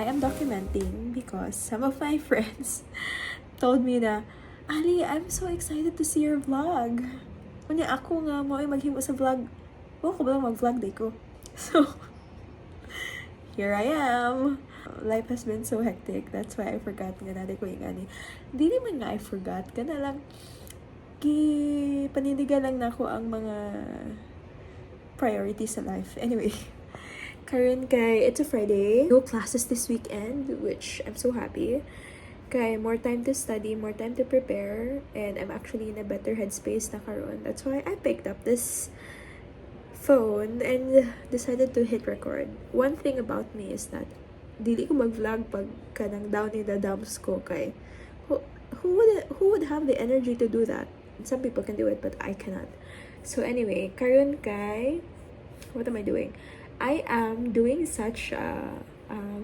I am documenting because some of my friends told me na, Ali, I'm so excited to see your vlog. Kunya ako nga mo ay maghimo sa vlog. Ko ba lang mag-vlog day ko? So, here I am. Life has been so hectic. That's why I forgot nga natin ko yung ani. Di naman nga I forgot. Kana lang, panindigan lang na ako ang mga priorities sa life. Anyway, karon kay it's a Friday. No classes this weekend, which I'm so happy. Kay more time to study, more time to prepare, and I'm actually in a better headspace na karon. That's why I picked up this phone and decided to hit record. One thing about me is that dili ko mag-vlog pag kanang down in the dumps ko kay who would have the energy to do that? Some people can do it, but I cannot. So anyway, karon kay what am I doing? I am doing such a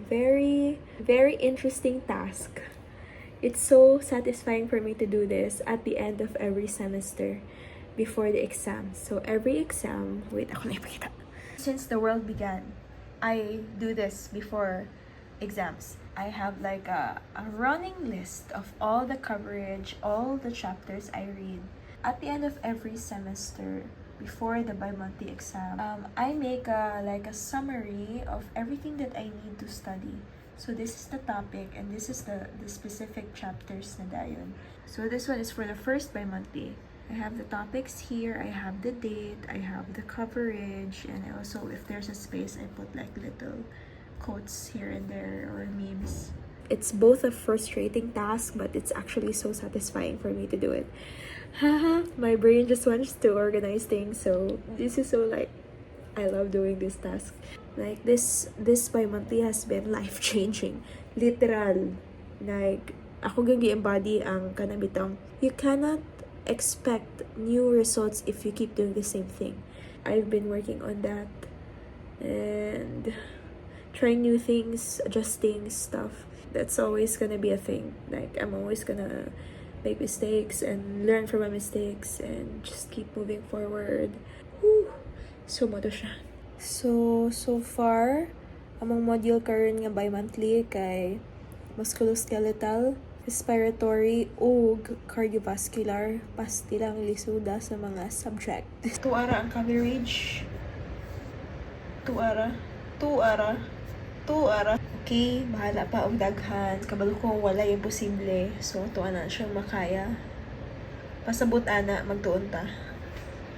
very, very interesting task. It's so satisfying for me to do this at the end of every semester before the exam. So every exam, wait, ako na ipakita. Since the world began, I do this before exams. I have like a running list of all the coverage, all the chapters I read. At the end of every semester, before the bi-monthly exam, I make a summary of everything that I need to study. So this is the topic and this is the specific chapters na dayon. So this one is for the first bi-monthly. I have the topics here, I have the date, I have the coverage, and also if there's a space, I put like little quotes here and there or memes. It's both a frustrating task, but it's actually so satisfying for me to do it. Haha, my brain just wants to organize things, so this is so like, I love doing this task. Like this bi-monthly has been life-changing. Literal. Like, ako gagi embody ang kanabitang, you cannot expect new results if you keep doing the same thing. I've been working on that and trying new things, adjusting stuff. That's always gonna be a thing. Like, I'm always gonna make mistakes and learn from my mistakes and just keep moving forward. Whew. So, mo to siya. So far, among module karon nga bi-monthly kay musculoskeletal, respiratory, ug cardiovascular, pastilang lisuda sa mga subject. 2 ara ang coverage. 2 ara. Okay, bahala pa og daghan. Kabalo ko wala imposible. So, tuwa na siyang makaya. Pasabot ana, magtuon ta.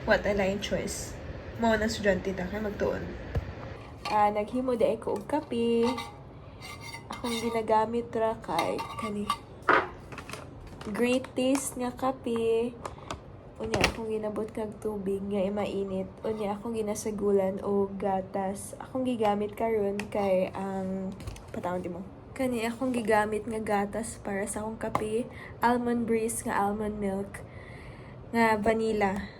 What a line choice. Mao na estudyante ta kay magtuon. Naghimo di ko og kape. Akong ginagamit ra kay kani Great Taste nga kape. Unya akong ginabot kag tubig nga mainit. Unya akong ginasagulan og gatas. Akong gigamit karon kay ang patawon di mo. Kani akong gigamit nga gatas para sa akong kape, almond breeze nga almond milk nga vanilla.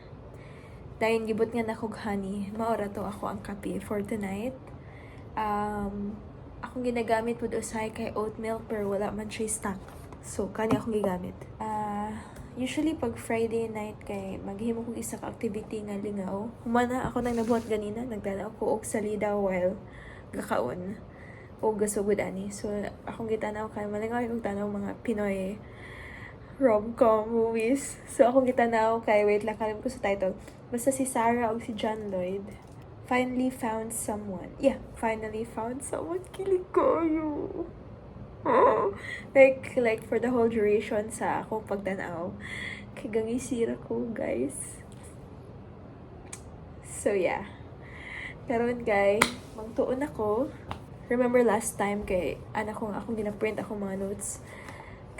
Dayon gibot nga nakog honey. Maora to ako ang kape for tonight. Akong ginagamit pud usay kay oat milk pero wala man siya stock. So kani akong gigamit. Usually pag Friday night kay maghimo kog isa ka activity nga lingaw. Humana ako nang nabuhat ganina, nagdala ako og salida while gakaon o gasugod ani. So akong gitanaw kay malingaw kog tanaw mga Pinoy rom-com movies. So akong gitanaw kay wait lang kalim ko sa title. Basta si Sarah o si John Lloyd finally found someone. Yeah, finally found someone. Kilig ko you. Like for the whole duration sa akong pagtanaw. Kay gangisira ko, guys. So yeah. Karon kay magtuon ako. Remember last time kay anak ko nga akong gina-print akong mga notes.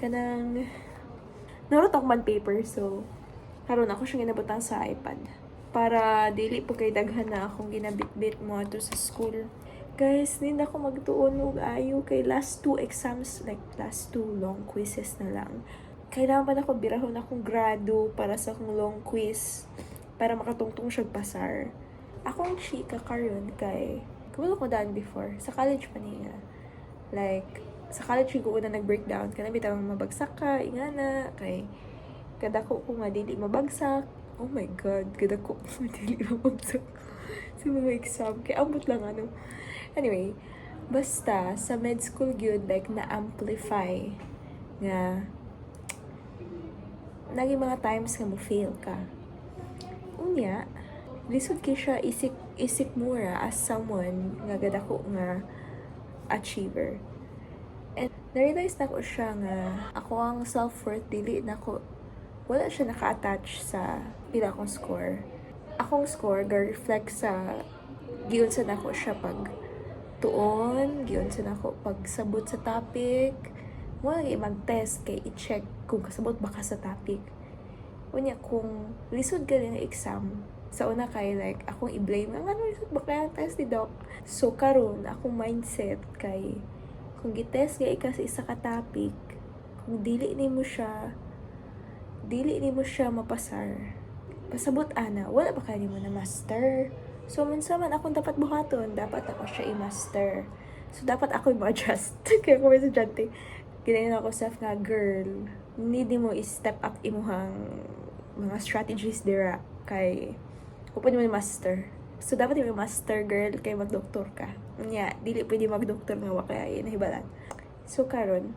Kanang narot ako man paper, so karon ako siyang ginabutang sa iPad para dili po kay daghan na akong ginabitbit mo ato sa school. Guys, hindi na ako magtuon og ayo kay last 2 exams, like last 2 long quizzes na lang. Kailangan ako birahon akong grado para sa akong long quiz para makatungtong siya pasar. Akong chika karon kay kumalo ko daan before sa college pa niya. Like sa college ko una nag-breakdown kana bitaw mabagsak ka ingana kay kadako ko nga dili mabagsak. Oh my god, kadako dili mabagsak sa mga exam kay ambot lang ano. Anyway, Basta, sa med school gyud like, na-amplify nga naging mga times nga mo fail ka. Unya, lisod kay siya isik mura as someone nga gadako nga achiever. And na-realize na ko siya nga ako ang self-worth dili na ko wala siya naka-attach sa pila akong score. Akong score ga-reflect sa giyon sa nako siya pag tuon, giyon sa nako pag sabot sa topic. Wala mag-test kay i-check kung kasabot ba ka sa topic. Unya kung lisod ka ng exam, sa una kay like akong i-blame nga ano lisod ba kaya ang test ni doc. So karon akong mindset kay kung gitest kay ka sa isa ka topic, kung dili nimo siya mapasar. Pasabot ana, wala ba kani mo na master? So minsan man akong dapat buhaton, dapat ako siya i-master. So dapat ako i-adjust. Kaya kung may estudyante, ginayon ako self nga, girl, need mo i-step up imuhang mga strategies dira kay kung pwede mo master. So dapat mo master, girl, kay magdoktor ka. Nya, dili pwede magdoktor nga wa kaya nahibalan. So karon,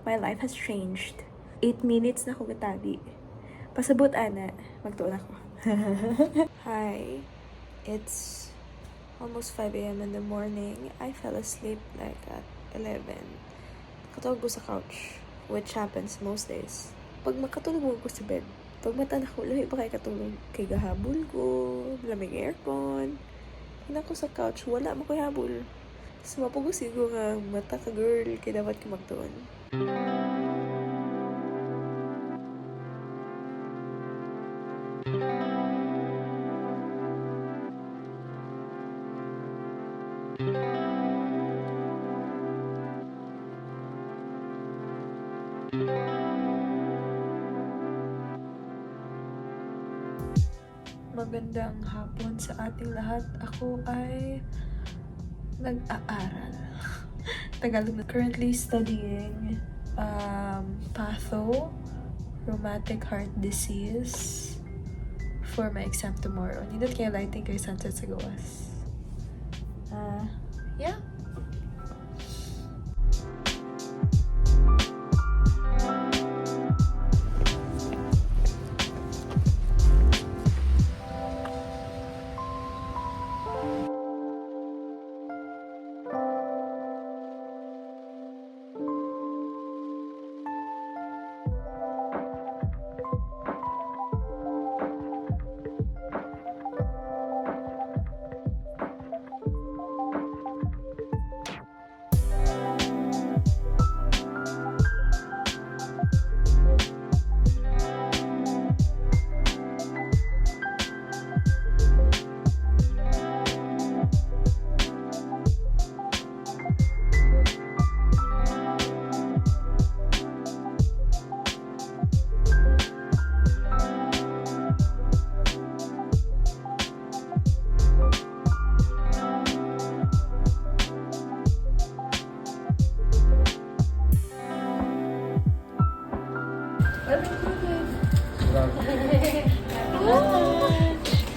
my life has changed. 8 minutes na ko gatabi. Pasabot ana, magtuon ako. Hi. It's almost 5 a.m. in the morning. I fell asleep like at 11. Katulog ko sa couch, which happens most days. Pag makatulog mo ko sa bed, pag mata na ko, lahi ba kayo katulog? Kay gahabol ko, lamig aircon. Hina ko sa couch, wala mo ko habol. So mapugusig ko nga, mata ka girl, kay dapat ka magtuon. Magandang hapon sa ating lahat. Ako ay nag-aaral. Tagalog na. Currently studying patho, rheumatic heart disease for my exam tomorrow. Nindot kaya lighting kay sunset sa gawas. Yeah.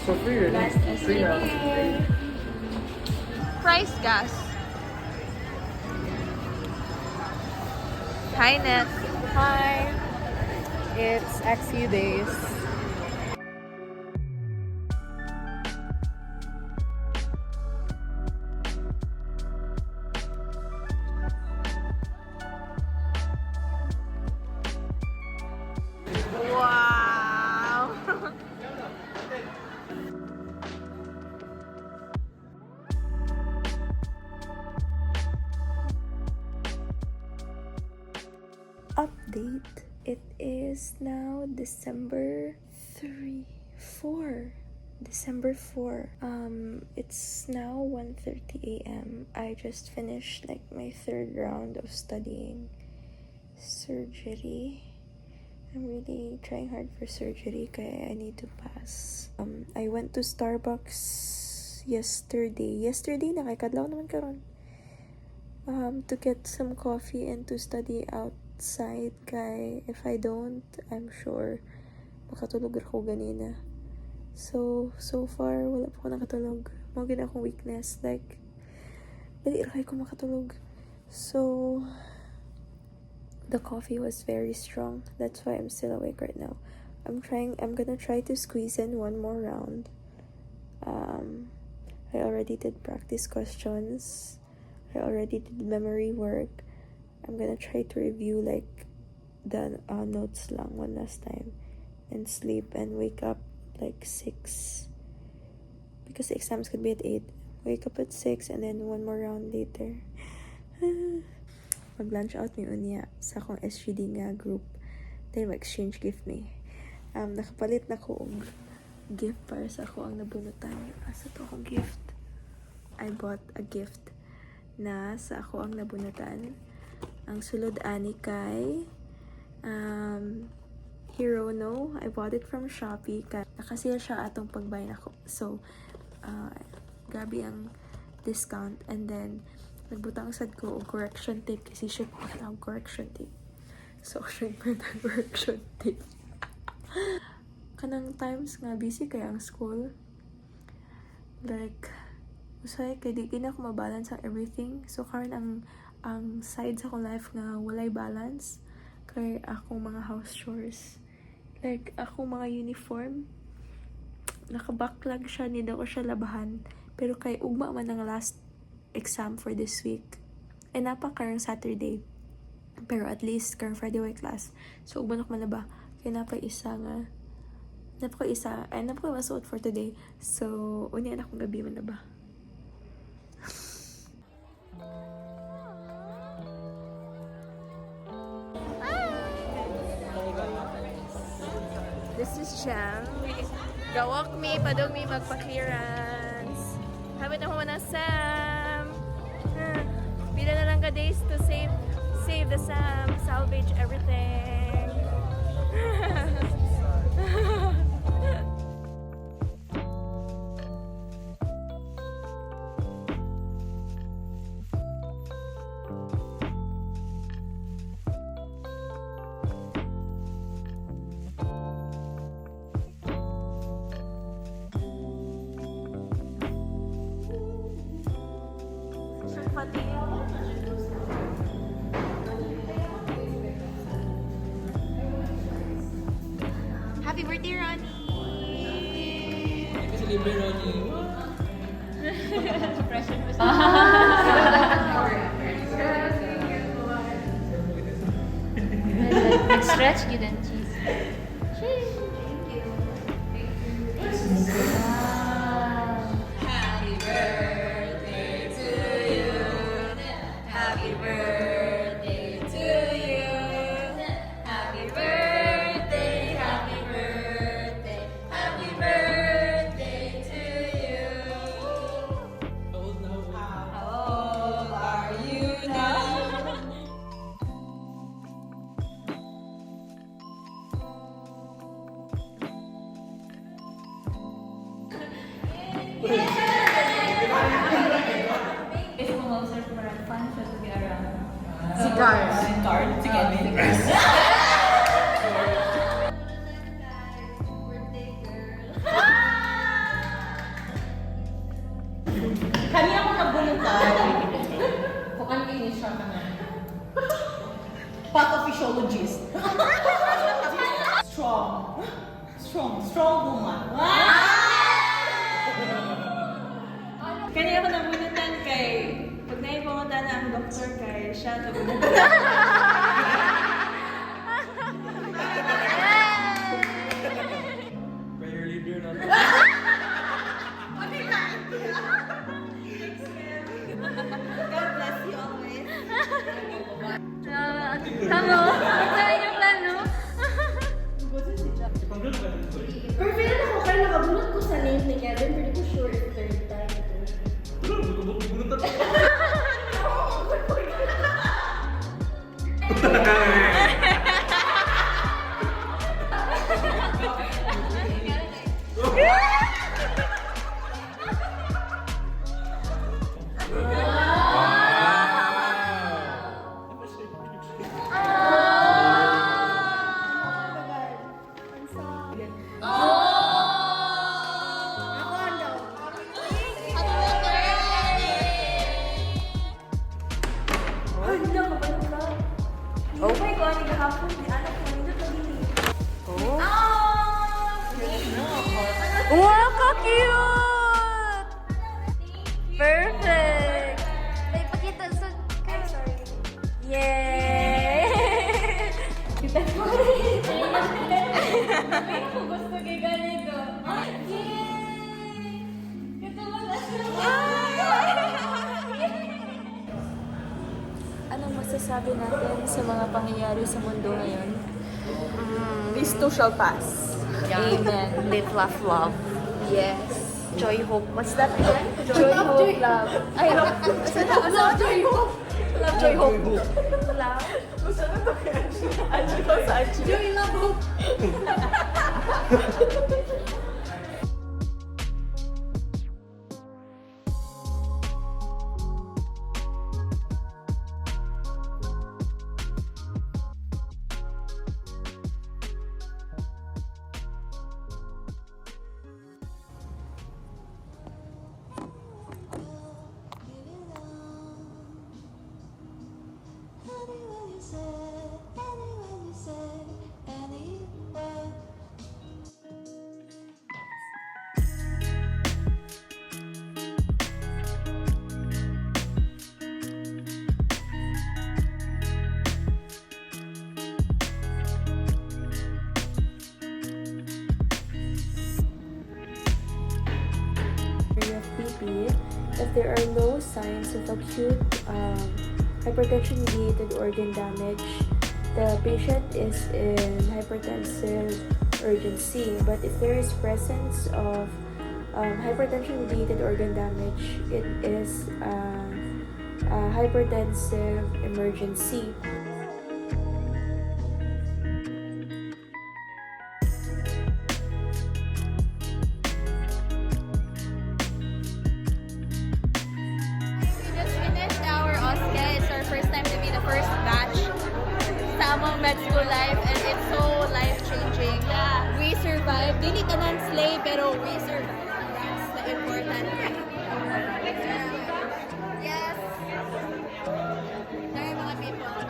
So free, free now. Price gas. Hi, Net. Hi. It's XU days. Wow. Update. It is now December 4. It's now 1:30 a.m. I just finished like my 3rd round of studying surgery. I'm really trying hard for surgery kaya I need to pass. I went to Starbucks yesterday. Nakikadlaw naman karon. To get some coffee and to study outside kay if I don't, I'm sure makatulog ako ganina. So far wala pa ako nakatulog. Mga akong weakness, like Dali ra kay ko makatulog. So, the coffee was very strong. That's why I'm still awake right now. I'm gonna try to squeeze in one more round. I already did practice questions. I already did memory work. I'm gonna try to review like the notes lang one last time and sleep and wake up like 6 because the exams could be at 8. Wake up at 6 and then one more round later. Mag-lunch out mi unya sa akong SGD nga group. Then mag-exchange gift me. Nakapalit na ko og gift para sa ako ang nabunutan. Asa to akong gift? I bought a gift na sa ako ang nabunutan. Ang sulod ani kay Hero No. I bought it from Shopee. Nakasale siya atong pagbay nako. So, grabe ang discount. And then, nagbutang sad ko og correction tape kasi siya ko ang correction tape. So, siya ko ang correction tape. Kanang times nga busy kay ang school. Like, usay kay di gina ko mabalance ang everything. So, karon ang side sa akong life nga walay balance kay akong mga house chores. Like, akong mga uniform, nakabacklog siya, hindi ko siya labahan. Pero kay ugma man ang last exam for this week. Eh, karang Saturday. Pero at least, karang Friday way class. So, ugma na ko malaba. Kaya napako masuot for today. So, unya na akong gabi man na ba. This is Jam. Gawak mi, padog mi magpa-clearance. Habit na ko na Sam. Pila na lang ka days to save the Sam, salvage everything. Happy birthday, Ronnie! Kasi libre Ronnie. Stretch good and cheese. Happy birthday to you. Happy birthday to you. Happy birthday, happy birthday, happy birthday to you. How old are you now? If promoter for a fun should be around. Cigars. Card. Sige. Kanina ko nabulutan. Bukan ini siya ka na. Pathophysiologist. Strong woman. Kanina ko nabunutan kay pag naipangutan na ang doktor kay siya Prayer leader natin. God bless you always. Tama? Saan yung plano? Pero feel ako kaya nakabunot ko sa name ni Kevin, pero di ko sure if third time ito. Hala, kapag ka. Oh my God, naghapon. Di anak ko, hindi na dili. Oh. Ah! Wow, ka-cute! Perfect! May pakita sa... Ay, sorry. Yay! Ay, ako gusto kay ganito. Yay! Katulad na siya. Anong masasabi natin sa mga pangyayari sa mundo ngayon? This too shall pass. Amen. Live, laugh, love. Yes. Joy, hope. What's that again? Joy, hope, love. Ay, love, joy, hope. Love, joy, hope. Love. Joy, love, hope. Of BP, if there are no signs of acute hypertension-mediated organ damage, the patient is in hypertensive urgency. But if there is presence of hypertension-mediated organ damage, it is a hypertensive emergency. We just finished our OSCE. It's our first time to be the first batch sa among med school life, and it's so life-changing. Yeah. We survived. Dili tanan slay, pero we survived. That's the important thing. Yes. There are mga people.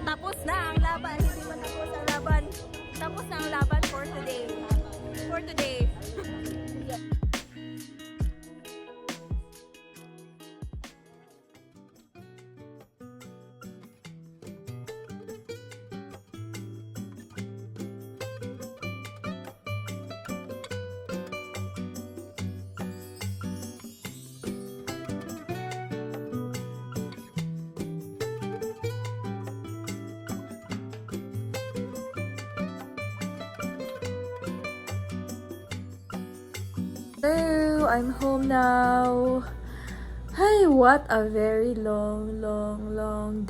Tapos na ang laban. Hindi man tapos ang laban. Tapos na ang laban for today. For today. Hello, I'm home now. Hi, what a very long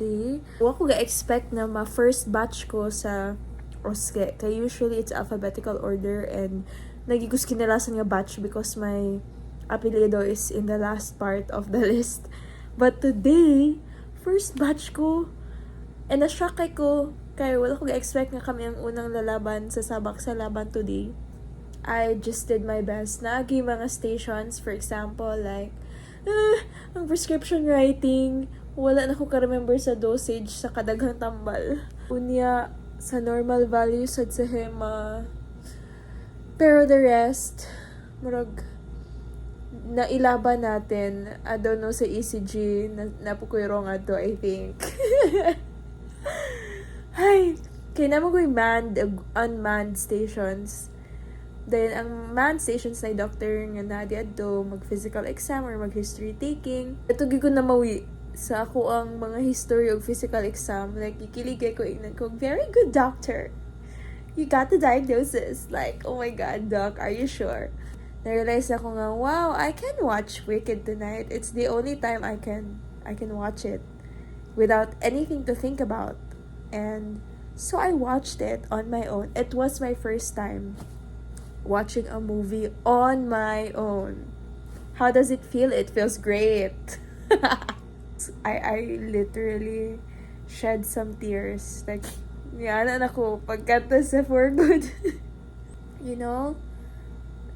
day. Wa ko ga-expect na ma-first batch ko sa OSCE. Kaya usually it's alphabetical order and nagigos kinalasan nga batch because my apelyido is in the last part of the list. But today, first batch ko. And na-shock ko kaya wala ko ga-expect nga kami ang unang lalaban sa sabak sa laban today. I just did my best. Naagi mga stations, for example, like, ang prescription writing, wala na ko ka-remember sa dosage sa kadaghang tambal. Unya, sa normal values sa hema. Pero the rest, murag, nailaban natin. I don't know sa ECG, napukoy wrong ato, I think. Ay, kaya naman ko yung unmanned stations. Then, ang manned stations na yung doctor nga na diadto mag-physical exam or mag-history taking. Ito ko na mawi sa ako ang mga history of physical exam. Like, ikiligay ko, ingnan ko, very good doctor. You got the diagnosis. Like, oh my God, doc, are you sure? Na-realize ako nga, wow, I can watch Wicked tonight. It's the only time I can watch it without anything to think about. And so I watched it on my own. It was my first time watching a movie on my own. How does it feel? It feels great. I literally shed some tears. Like, yan ako, pagkata sa for good. You know,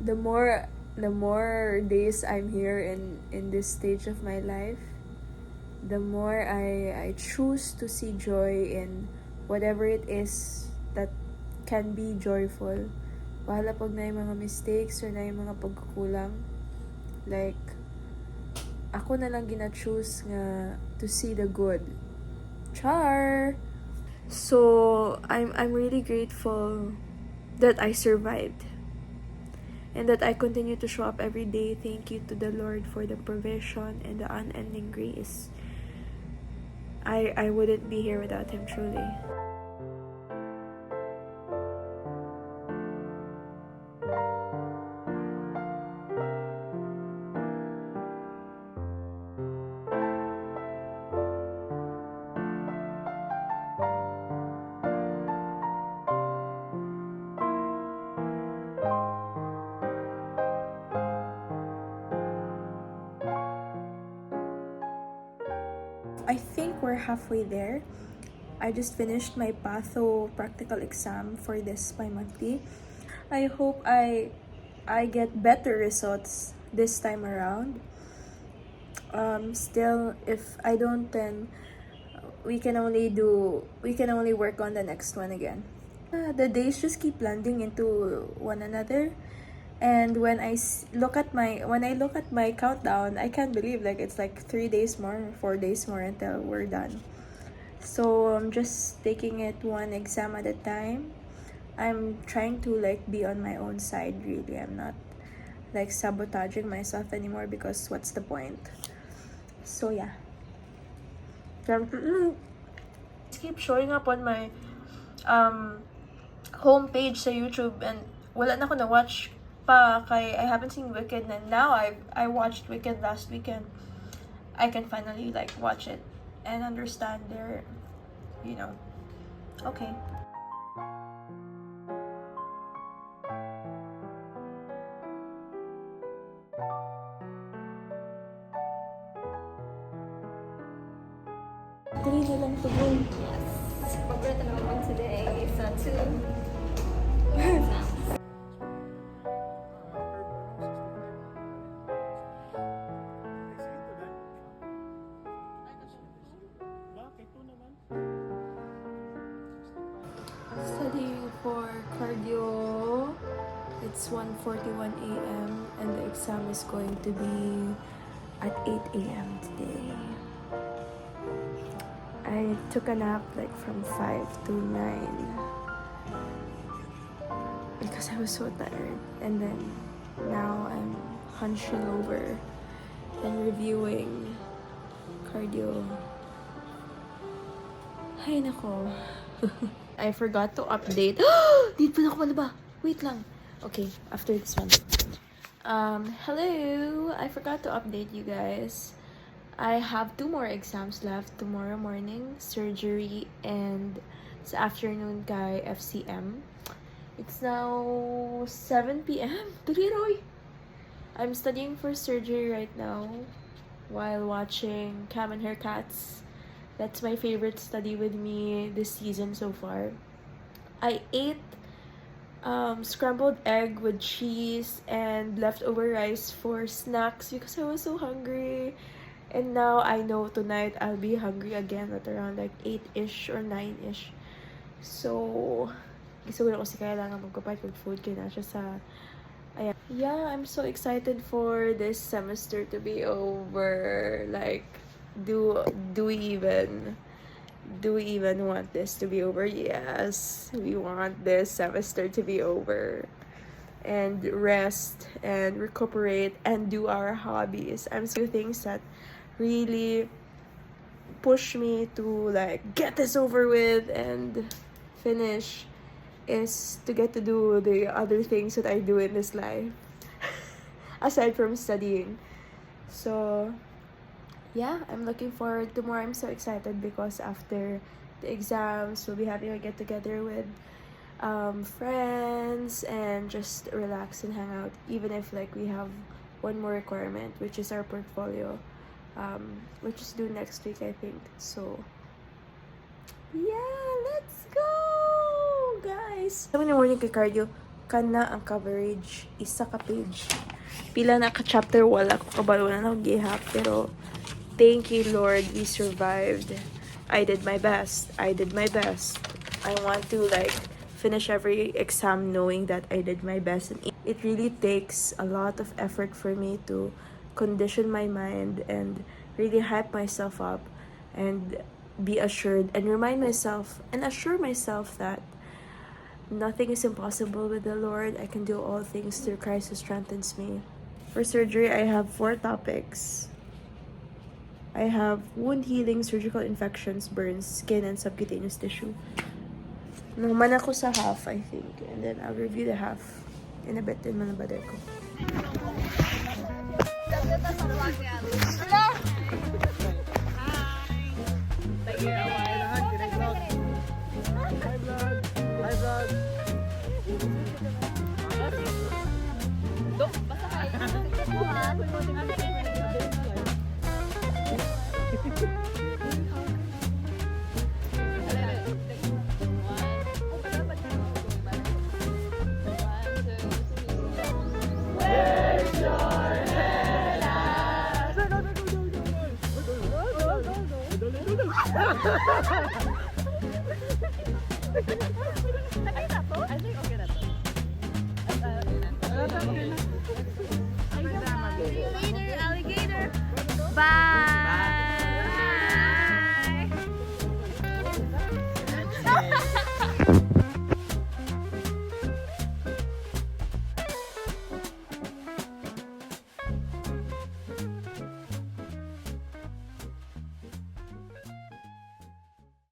the more days I'm here in this stage of my life, the more I choose to see joy in whatever it is that can be joyful. Bahala pag na yung mga mistakes or na yung mga pagkukulang. Like, ako na lang gina-choose nga to see the good. Char! So, I'm really grateful that I survived. And that I continue to show up every day. Thank you to the Lord for the provision and the unending grace. I wouldn't be here without Him, truly. I think we're halfway there. I just finished my patho practical exam for this bi-monthly. I hope I get better results this time around. Still, if I don't, then we can only work on the next one again. The days just keep blending into one another. And when I look at my countdown, I can't believe like it's like 3 days more, 4 days more until we're done. So I'm just taking it one exam at a time. I'm trying to like be on my own side, really. I'm not like sabotaging myself anymore because what's the point? So yeah. Just keep showing up on my homepage sa YouTube and wala na ako na-watch pa kay I haven't seen Wicked, and now I watched Wicked last weekend. I can finally like watch it and understand their, okay. Dali na lang to go. Yes. Paborito naman today is 2. Studying for cardio. It's 1:41 a.m. and the exam is going to be at 8 a.m. today. I took a nap like from 5 to 9 because I was so tired, and then now I'm hunching over and reviewing cardio. Ay nako. I forgot to update. Di pa na ako malaba. Wait lang. Okay, after this one. Hello. I forgot to update you guys. I have 2 more exams left tomorrow morning, surgery, and sa afternoon kay FCM. It's now 7 p.m. Tuliroy! I'm studying for surgery right now while watching Cam and Her Cats. That's my favorite study with me this season so far. I ate scrambled egg with cheese and leftover rice for snacks because I was so hungry. And now I know tonight I'll be hungry again at around like 8-ish or 9-ish. So, siguro kasi kailangan magpapalit ng food kaya na siya sa... Ayan. Yeah, I'm so excited for this semester to be over. Like, do we even want this to be over? Yes, we want this semester to be over and rest and recuperate and do our hobbies. I'm so things that really push me to like get this over with and finish is to get to do the other things that I do in this life aside from studying. So yeah, I'm looking forward to more. I'm so excited because after the exams, we'll be having a get together with friends and just relax and hang out, even if like we have one more requirement, which is our portfolio, which is due next week, I think. So yeah, let's go guys. 7 in the morning kay cardio kana ang coverage isa ka page. Pila na ka chapter wala ko kabalo na ako gihap pero thank you Lord, we survived. I did my best. I want to like finish every exam knowing that I did my best, and it really takes a lot of effort for me to condition my mind and really hype myself up and be assured and remind myself and assure myself that nothing is impossible with the Lord. I can do all things through Christ who strengthens me. For surgery, I have 4 topics. I have wound healing, surgical infections, burns, skin, and subcutaneous tissue. Naman ako sa half, I think. And then I'll review the half in a bit din manabadar ko.